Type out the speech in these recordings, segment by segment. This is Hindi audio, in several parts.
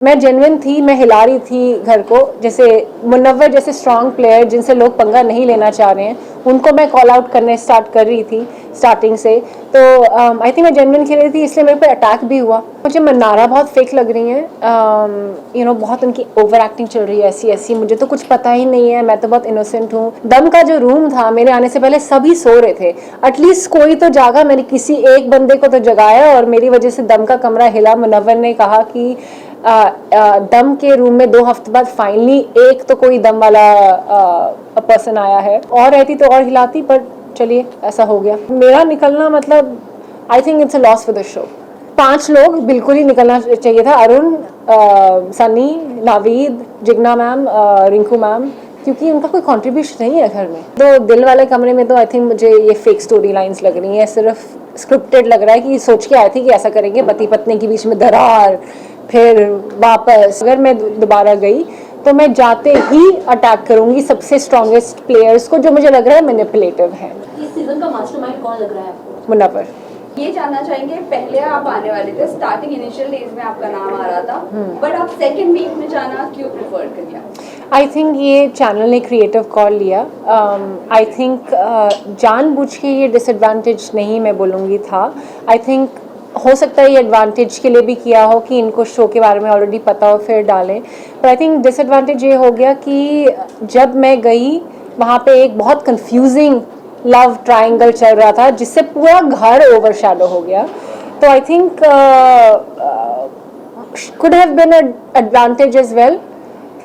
मैं जेन्युइन थी, मैं हिला रही थी घर को, जैसे मुनव्वर जैसे स्ट्रॉन्ग प्लेयर जिनसे लोग पंगा नहीं लेना चाह रहे हैं, उनको मैं कॉल आउट करने स्टार्ट कर रही थी स्टार्टिंग से। तो आई थिंक मैं जेन्युइन खेल रही थी, इसलिए मेरे पे अटैक भी हुआ। मुझे मन्नारा बहुत फेक लग रही हैं, बहुत उनकी ओवर एक्टिंग चल रही है ऐसी ऐसी, मुझे तो कुछ पता ही नहीं है, मैं तो बहुत इनोसेंट हूँ। दम का जो रूम था, मेरे आने से पहले सभी सो रहे थे, एटलीस्ट कोई तो जागा, मैंने किसी एक बंदे को तो जगाया और मेरी वजह से दम का कमरा हिला। मुनव्वर ने कहा कि दम के रूम में 2 हफ्ते बाद फाइनली एक तो कोई दम वाला पर्सन आया है, और रहती तो और हिलाती, पर चलिए ऐसा हो गया। मेरा निकलना मतलब I think it's a loss for the show. 5 लोग बिल्कुल ही निकलना चाहिए था, अरुण, सनी, नावीद, जिग्ना मैम, रिंकू मैम, क्योंकि उनका कोई कंट्रीब्यूशन नहीं है घर में। तो दिल वाले कमरे में तो आई थिंक मुझे ये फेक स्टोरी लाइन्स लग रही हैं, सिर्फ स्क्रिप्टेड लग रहा है कि सोच के आए थे कि ऐसा करेंगे, पति पत्नी के बीच में दरार, फिर वापस। अगर मैं दोबारा गई तो मैं जाते ही अटैक करूंगी सबसे स्ट्रॉन्गेस्ट प्लेयर्स को, जो मुझे लग रहा है मैनिपुलेटिव है। इस सीजन का मास्टरमाइंड कौन लग रहा है आपको? मुनव्वर। ये जानना चाहेंगे, पहले आप आने वाले थे, स्टार्टिंग इनिशियल डेज में आपका नाम आ रहा था, बट आप सेकंड वीक में जाना क्यों प्रेफर कर लिया? आई थिंक ये चैनल ने क्रिएटिव कॉल लिया। आई थिंक जानबूझ के ये डिसएडवांटेज नहीं मैं बोलूँगी था। आई थिंक हो सकता है ये एडवांटेज के लिए भी किया हो कि इनको शो के बारे में ऑलरेडी पता हो फिर डालें, पर आई थिंक डिसएडवांटेज ये हो गया कि जब मैं गई वहाँ पे एक बहुत कंफ्यूजिंग लव ट्रायंगल चल रहा था जिससे पूरा घर ओवरशैडो हो गया। तो I think could have been a advantage as well,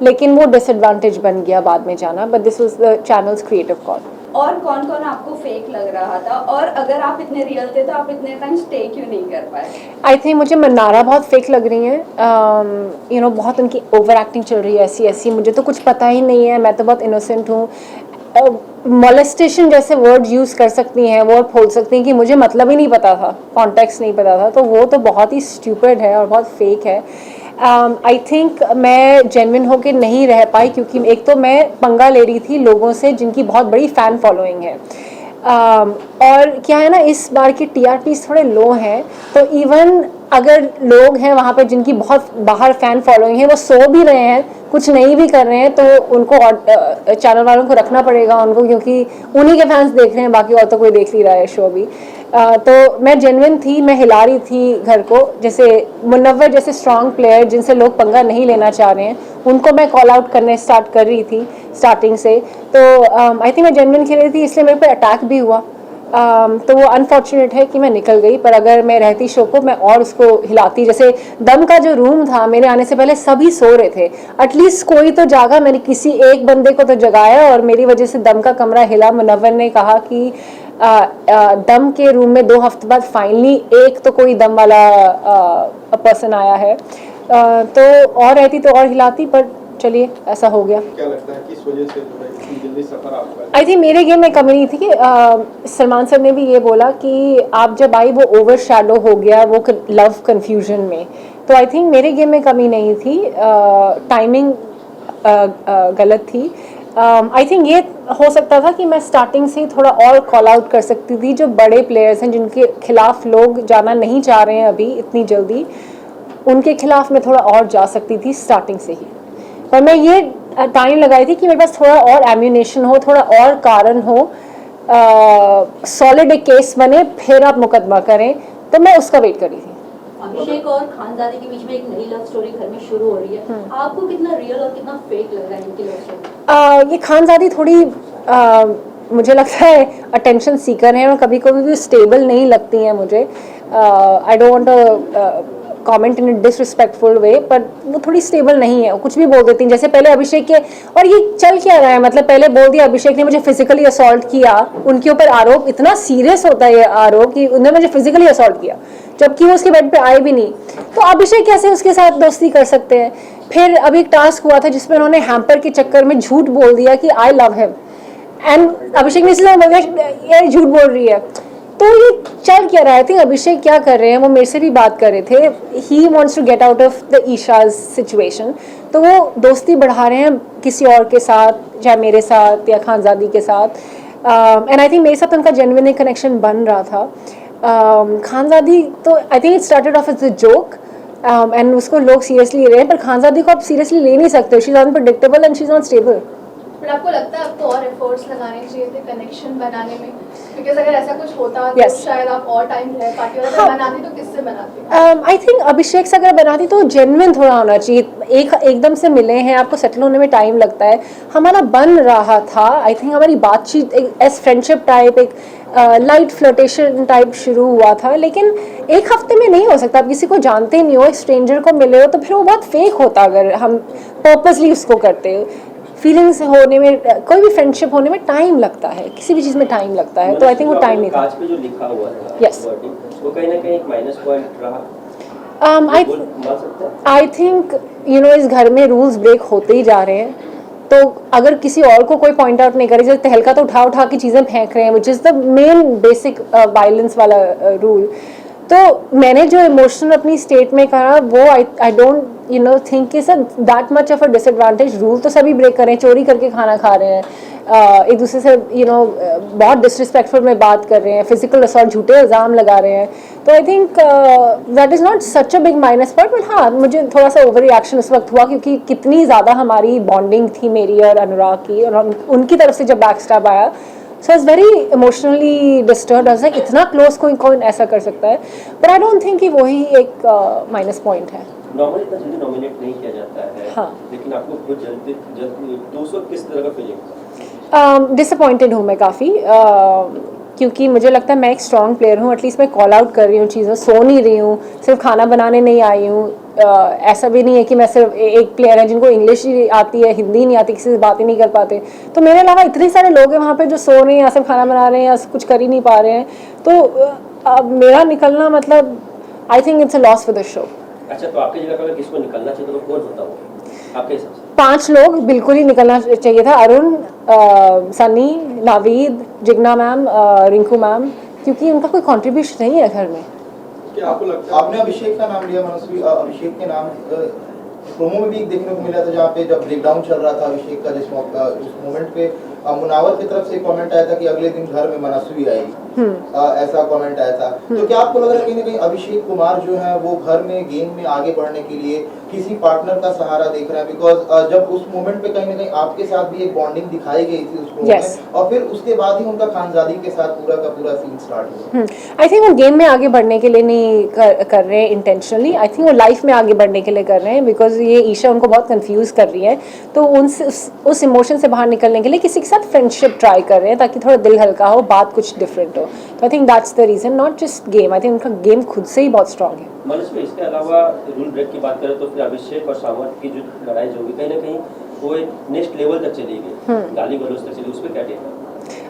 लेकिन वो डिसएडवांटेज बन गया बाद में जाना, but this was the channels creative call. और कौन कौन आपको फेक लग रहा था, और अगर आप इतने रियल थे तो आप इतने टाइम स्टे क्यों नहीं कर पाए? आई थिंक मुझे मन्नारा बहुत फेक लग रही हैं, बहुत उनकी ओवर एक्टिंग चल रही है ऐसी ऐसी, मुझे तो कुछ पता ही नहीं है, मैं तो बहुत इनोसेंट हूँ। मोलेस्टेशन जैसे वर्ड यूज़ कर सकती हैं, वर्ड बोल सकती हैं कि मुझे मतलब ही नहीं पता था, कॉन्टेक्स्ट नहीं पता था, तो वो तो बहुत ही स्टूपिड है और बहुत फेक है। आई थिंक मैं जेन्युइन होकर नहीं रह पाई, क्योंकि एक तो मैं पंगा ले रही थी लोगों से जिनकी बहुत बड़ी फ़ैन फॉलोइंग है, और क्या है ना, इस बार की TRPs थोड़े लो हैं, तो इवन अगर लोग हैं वहाँ पे जिनकी बहुत बाहर फ़ैन फॉलोइंग है, वो सो भी रहे हैं, कुछ नहीं भी कर रहे हैं, तो उनको चैनल वालों को रखना पड़ेगा उनको, क्योंकि उन्हीं के फैंस देख रहे हैं, बाकी और तो कोई देख नहीं रहा है शो भी। तो मैं जेन्युइन थी, मैं हिला रही थी घर को, जैसे मुनव्वर जैसे स्ट्रॉन्ग प्लेयर जिनसे लोग पंगा नहीं लेना चाह रहे हैं, उनको मैं कॉल आउट करने स्टार्ट कर रही थी स्टार्टिंग से। तो आई थिंक मैं जेन्युइन खेल रही थी, इसलिए मेरे पे अटैक भी हुआ। तो वो अनफॉर्चुनेट है कि मैं निकल गई, पर अगर मैं रहती शो को मैं और उसको हिलाती। जैसे दम का जो रूम था, मेरे आने से पहले सभी सो रहे थे, एटलीस्ट कोई तो जागा, मैंने किसी एक बंदे को तो जगाया और मेरी वजह से दम का कमरा हिला। मुनव्वर ने कहा कि दम के रूम में 2 हफ्ते बाद फाइनली एक तो कोई दम वाला पर्सन आया है, तो और रहती तो और हिलाती, पर चलिए ऐसा हो गया। क्या लगता है किस वजह से इतनी जल्दी सफर आपका? आई थिंक मेरे गेम में कमी नहीं थी कि सलमान सर ने भी ये बोला कि आप जब आई वो ओवर शैडो हो गया वो लव कन्फ्यूजन में, तो आई थिंक मेरे गेम में कमी नहीं थी, टाइमिंग गलत थी। आई थिंक ये हो सकता था कि मैं स्टार्टिंग से ही थोड़ा और कॉल आउट कर सकती थी, जो बड़े प्लेयर्स हैं जिनके खिलाफ लोग जाना नहीं चाह रहे हैं अभी इतनी जल्दी, उनके खिलाफ मैं थोड़ा और जा सकती थी स्टार्टिंग से ही, पर मैं ये टाइम लगाई थी कि मेरे पास थोड़ा और एम्यूनेशन हो, थोड़ा और कारण हो, सॉलिड एक केस बने, फिर आप मुकदमा करें, तो मैं उसका वेट कर रही थी। अभिषेक और खानजादी के बीच में एक नई लव स्टोरी घर में शुरू हो रही है, आपको कितना रियल और कितना फेक लग रहा है इनकी लव स्टोरी? ये खानजादी थोड़ी मुझे लगता है अटेंशन सीकर हैं और कभी कभी भी स्टेबल नहीं लगती हैं मुझे। I don't want comment in disrespectful way, पर वो थोड़ी स्टेबल नहीं है, वो कुछ भी बोल देती हैं। जैसे पहले अभिषेक के, और ये चल क्या रहा है, मतलब पहले बोल दिया अभिषेक ने मुझे फिजिकली असॉल्ट किया, उनके ऊपर आरोप इतना सीरियस होता है ये आरोप कि उन्होंने मुझे फिजिकली असॉल्ट किया, जबकि वो उसके बेड पे आए भी नहीं, तो अभिषेक कैसे उसके साथ दोस्ती कर सकते हैं? फिर अभी एक टास्क हुआ था जिसमें उन्होंने हैम्पर के चक्कर में झूठ बोल दिया कि आई लव हिम, एंड अभिषेक ने इसलिए बोल दिया ये झूठ बोल रही है। तो ये चल क्या रहा है? थी अभिषेक क्या कर रहे हैं, वो मेरे से भी बात कर रहे थे, he wants to get out of the ईशाज सिचुएशन, तो वो दोस्ती बढ़ा रहे हैं किसी और के साथ, चाहे मेरे साथ या खानजादी के साथ, एंड आई थिंक मेरे साथ उनका जेन्युइन कनेक्शन बन रहा था। खानजादी तो I think it started off as a joke, and उसको लोग सीरियसली ले रहे हैं, पर खानजादी को आप सीरियसली ले नहीं सकते, she is unpredictable and she is not stable. But आपको लगता है आपको और एफर्ट्स लगाने चाहिए थे कनेक्शन बनाने में, बिकॉज अगर ऐसा कुछ होता तो Yes. शायद आप और टाइम रह पाती, और हाँ। अगर बनाती तो किससे बनाती? आई थिंक अभिषेक से अगर बनाती तो जेन्युइन थोड़ा होना चाहिए, एकदम से मिले हैं, आपको सेटल होने में टाइम लगता है, हमारा बन रहा था। आई थिंक हमारी बातचीत एज फ्रेंडशिप टाइप, एक लाइट फ्लर्टेशन टाइप शुरू हुआ था, लेकिन एक हफ्ते में नहीं हो सकता। आप किसी को जानते नहीं हो, एक स्ट्रेंजर को मिले हो तो फिर वो बहुत फेक होता अगर हम पर्पसली उसको करते। फीलिंग्स होने में, कोई भी फ्रेंडशिप होने में टाइम लगता है, किसी भी चीज़ में टाइम लगता है, तो आई थिंक वो टाइम नहीं था। कांच पे जो लिखा हुआ था Yes. wording, वो कहीं ना कहीं एक माइनस पॉइंट रहा। आई मान सकते हैं आई थिंक यू नो इस घर में रूल्स ब्रेक होते ही जा रहे हैं, तो अगर किसी और को कोई पॉइंट आउट नहीं करे, जैसे तहलका तो उठा उठा के चीज़ें फेंक रहे हैं, which is the main basic violence वाला रूल। तो मैंने जो इमोशनल अपनी स्टेट में कहा वो I don't you know think is that much of a disadvantage. Rule तो सभी ब्रेक कर रहे हैं, चोरी करके खाना खा रहे हैं, एक दूसरे से यू नो बहुत डिसरिस्पेक्टफुल में बात कर रहे हैं, फिजिकल असॉल्ट, झूठे इल्ज़ाम लगा रहे हैं। तो I think that is not such a big minus point, but हाँ मुझे थोड़ा सा ओवर रिएक्शन उस वक्त हुआ क्योंकि कितनी ज़्यादा हमारी बॉन्डिंग थी मेरी और अनुराग की, और उनकी तरफ से जब बैक स्टैब आया, so is very emotionally disturb. Like इतना क्लोज कोई कौन ऐसा कर सकता है, बट आई डोंट थिंक कि वही एक माइनस पॉइंट है। नॉर्मली इतना जल्दी नॉमिनेट नहीं किया जाता है। हाँ। लेकिन आपको खुद जल्दी तो उस वक्त किस तरह का फीलिंग था? डिसअपॉइंटेड हूँ मैं काफ़ी, क्योंकि मुझे लगता है मैं एक स्ट्रॉन्ग प्लेयर हूँ, एटलीस्ट मैं कॉल आउट कर रही हूँ चीज़ों, सो नहीं रही हूँ, सिर्फ खाना बनाने नहीं आई हूँ। ऐसा भी नहीं है कि मैं सिर्फ एक प्लेयर है जिनको इंग्लिश ही आती है, हिंदी नहीं आती, किसी से बात ही नहीं कर पाते। तो मेरे अलावा इतने सारे लोग हैं वहाँ पे जो सो रहे हैं या सिर्फ खाना बना रहे हैं या कुछ कर ही नहीं पा रहे हैं, तो अब मेरा निकलना मतलब I think it's a loss for the show. अच्छा, तो आपकी जगह पर अगर किसको निकलना चाहिए तो कौन होता वो आपके हिसाब से? 5 लोग बिल्कुल ही निकलना चाहिए था, अरुण, सनी, नावीद, जिग्ना मैम, रिंकू मैम, क्योंकि उनका कोई कंट्रीब्यूशन नहीं है घर में। क्या आपको लगता है? आपने अभिषेक का नाम लिया मनस्वी, अभिषेक के नाम प्रोमो में भी देखने को मिला था जहाँ पे जब ब्रेकडाउन चल रहा था अभिषेक का, उस मोमेंट पे मुनावर की तरफ से कमेंट आया था कि अगले दिन घर में मनस्वी आएगी, ऐसा कमेंट आया था। तो क्या आपको लग रहा है कहीं ना कहीं अभिषेक कुमार जो है वो घर में गेम में आगे बढ़ने के लिए किसी पार्टनर का सहारा देख रहे हैं? बिकॉज जब उस मोमेंट पे कहीं ना कहीं आपके साथ भी एक बॉन्डिंग दिखाई गई थी उस प्रोमो Yes. में, और फिर उसके बाद ही उनका खानजादी के साथ पूरा का पूरा सीन स्टार्ट हुआ। आई थिंक वो गेम में आगे बढ़ने के लिए नहीं कर रहे हैं इंटेंशनली, आई थिंक वो लाइफ में आगे बढ़ने के लिए कर रहे हैं, बिकॉज ये ईशा उनको बहुत कंफ्यूज कर रही है, तो उस इमोशन से बाहर निकलने के लिए किसी के साथ फ्रेंडशिप ट्राई कर रहे हैं ताकि थोड़ा दिल हल्का हो, बात कुछ डिफरेंट हो। तो I think that's the reason, not just game. I think उनका गेम खुद से ही बहुत स्ट्रांग है। मनीष भाई, इसके अलावा रूल ब्रेक की बात करें तो फिर अभिषेक और सामंत की जो लड़ाई जो होगी कहीं ना कहीं वो एक नेक्स्ट लेवल तक चली गई, गाली गलौज तक चली, उस पर क्या कहना?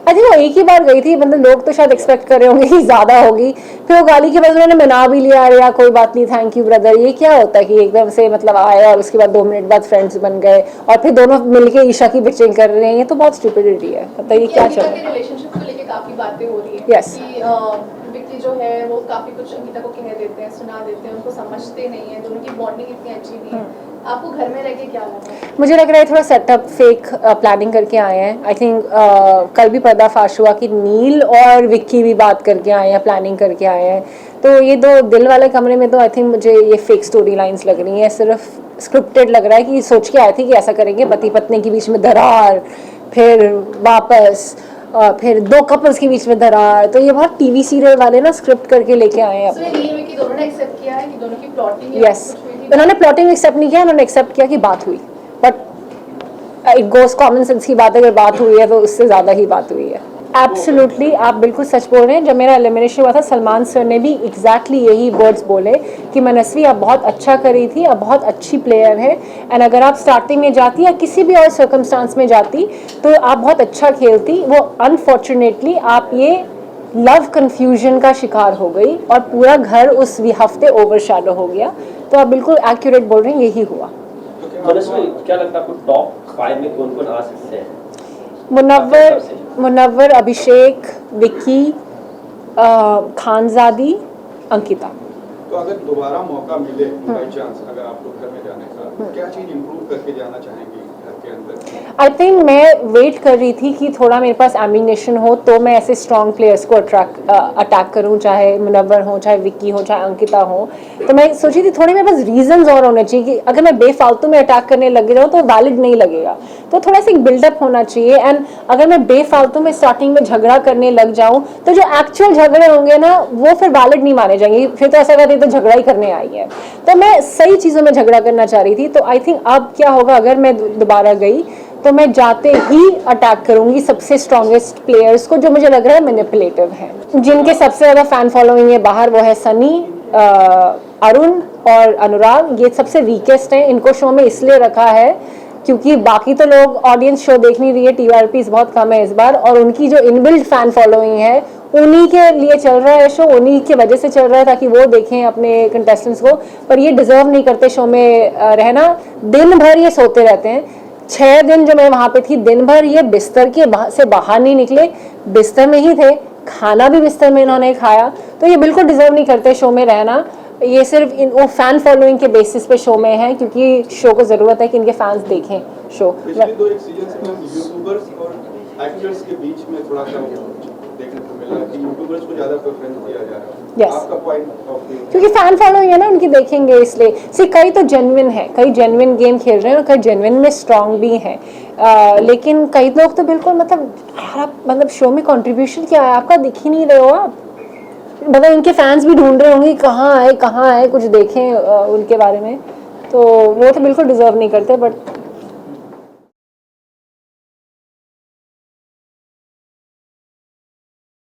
आई थिंक वो एक ही बार गई थी, मतलब लोग तो शायद एक्सपेक्ट कर रहे होंगे कि ज़्यादा होगी, फिर वो गाली के बाद उन्होंने मना भी लिया, अरे यार कोई बात नहीं, थैंक यू ब्रदर। ये क्या होता है कि एकदम से मतलब आए और उसके बाद 2 मिनट बाद फ्रेंड्स बन गए और फिर दोनों मिलके ईशा की बिचिंग कर रहे हैं, ये तो बहुत स्टुपिडिटी है। मतलब ये क्या चल रहा है? रिलेशनशिप को लेके काफी बातें हो रही है Yes. कि विक्की जो है वो काफी कुछ अंकिता को कह देते हैं, सुना देते हैं, उनको समझते नहीं है, दोनों की बॉन्डिंग इतनी अच्छी नहीं है। आपको घर में रह के क्या लगा? मुझे लग रहा है थोड़ा सेटअप फेक प्लानिंग करके आए हैं। आई थिंक कल भी पर्दाफाश हुआ कि नील और विक्की भी बात करके आए हैं, प्लानिंग करके आए हैं। तो ये 2 दिल वाले कमरे में तो आई थिंक मुझे ये फेक स्टोरी लाइन्स लग रही हैं, सिर्फ स्क्रिप्टेड लग रहा है कि सोच के आए थे कि ऐसा करेंगे, पति पत्नी के बीच में दरार, फिर वापस फिर 2 कपल्स के बीच में दरार। तो ये बहुत टीवी सीरियल वाले ना स्क्रिप्ट करके लेके आए हैं सो ये नील विक्की दोनों ने एक्सेप्ट किया है कि दोनों की प्लॉटिंग यस, उन्होंने प्लॉटिंग एक्सेप्ट नहीं किया, उन्होंने एक्सेप्ट किया कि बात हुई, but it goes common sense की बात है, अगर बात हुई है तो उससे ज़्यादा ही बात हुई है। एब्सोल्युटली, आप बिल्कुल सच बोल रहे हैं। जब मेरा एलिमिनेशन हुआ था सलमान सर ने भी एग्जैक्टली यही वर्ड्स बोले कि मनस्वी आप बहुत अच्छा करी थी, आप बहुत अच्छी प्लेयर है, एंड अगर आप स्टार्टिंग में जाती या किसी भी और सर्कमस्टांस में जाती तो आप बहुत अच्छा खेलती। वो अनफॉर्चुनेटली आप ये लव कन्फ्यूजन का शिकार हो गई और पूरा घर उस हफ्ते ओवरशैडो हो गया। तो आप बिल्कुल एक्यूरेट बोल रहे हैं, यही हुआ। मनीष भाई, क्या लगता है आपको टॉप 5 में कौन कौन आ सकते हैं? मुनव्वर, अभिषेक, विक्की, खानजादी, अंकिता। तो अगर दोबारा मौका मिले बाई चांस अगर आपको घर में जाने का, क्या चीज इंप्रूव करके जाना चाहेंगी के अंदर? आई थिंक मैं वेट कर रही थी कि थोड़ा मेरे पास एम्बिनेशन हो तो मैं ऐसे स्ट्रॉन्ग प्लेयर्स को अटैक करूं, चाहे मुनव्वर हो, चाहे विक्की हो, चाहे अंकिता हो। तो मैं सोची थी थोड़े मेरे पास रीजंस और होने चाहिए कि अगर मैं बेफालतू में अटैक करने लग जाऊँ तो वैलिड नहीं लगेगा। तो थोड़ा सा एक बिल्डअप होना चाहिए। एंड अगर मैं बेफालतू में स्टार्टिंग में झगड़ा करने लग जाऊँ तो जो एक्चुअल झगड़े होंगे ना वो फिर वैलिड नहीं माने जाएंगे, फिर तो ऐसा करती तो झगड़ा ही करने आई है। तो मैं सही चीज़ों में झगड़ा करना चाह रही थी। तो आई थिंक अब क्या होगा, अगर मैं दोबारा गई तो मैं जाते ही अटैक करूंगी सबसे स्ट्रॉन्गेस्ट प्लेयर्स को जो मुझे लग रहा है मैनिपुलेटिव हैं, जिनके सबसे ज़्यादा फैन फॉलोइंग है बाहर, वो है सनी, अरुण और अनुराग। ये सबसे वीकेस्ट हैं। इनको शो में इसलिए रखा है क्योंकि बाकी तो लोग ऑडियंस शो देख नहीं रही है, टीआरपी बहुत कम है इस बार, और उनकी जो इनबिल्ट फैन फॉलोइंग है उन्हीं के लिए चल रहा है शो, उन्हीं की वजह से चल रहा है ताकि वो देखें अपने कंटेस्टेंट्स को। पर ये डिजर्व नहीं करते शो में रहना। दिन भर ये सोते रहते हैं। 6 दिन जो मैं वहाँ पे थी, दिन भर ये बिस्तर के से बाहर नहीं निकले, बिस्तर में ही थे, खाना भी बिस्तर में इन्होंने खाया। तो ये बिल्कुल डिजर्व नहीं करते शो में रहना। ये सिर्फ वो फैन फॉलोइंग के बेसिस पे शो में है क्योंकि शो को ज़रूरत है कि इनके फैंस देखें शो। पिछले 2-1 सीजन से मैम यूट्यूबर्स और एक्टर्स के बीच में थोड़ा सा देखने को मिला कि यूट्यूबर्स को ज़्यादा प्रेफरेंस दिया जा रहा है। Yes. आपका पॉइंट ऑफ व्यू? क्योंकि फैन फॉलोइंग है ना उनकी, देखेंगे इसलिए। सी कई तो जेन्युइन है, कई जेन्युइन गेम खेल रहे हैं और कई जेन्युइन में स्ट्रांग भी हैं। लेकिन कई लोग तो बिल्कुल मतलब यार आप मतलब शो में कंट्रीब्यूशन क्या है आपका, दिख ही नहीं रहे हो आप। मतलब इनके फैंस भी ढूंढ रहे होंगे कहाँ है कुछ देखें उनके बारे में। तो वो तो बिल्कुल डिजर्व नहीं करते। बट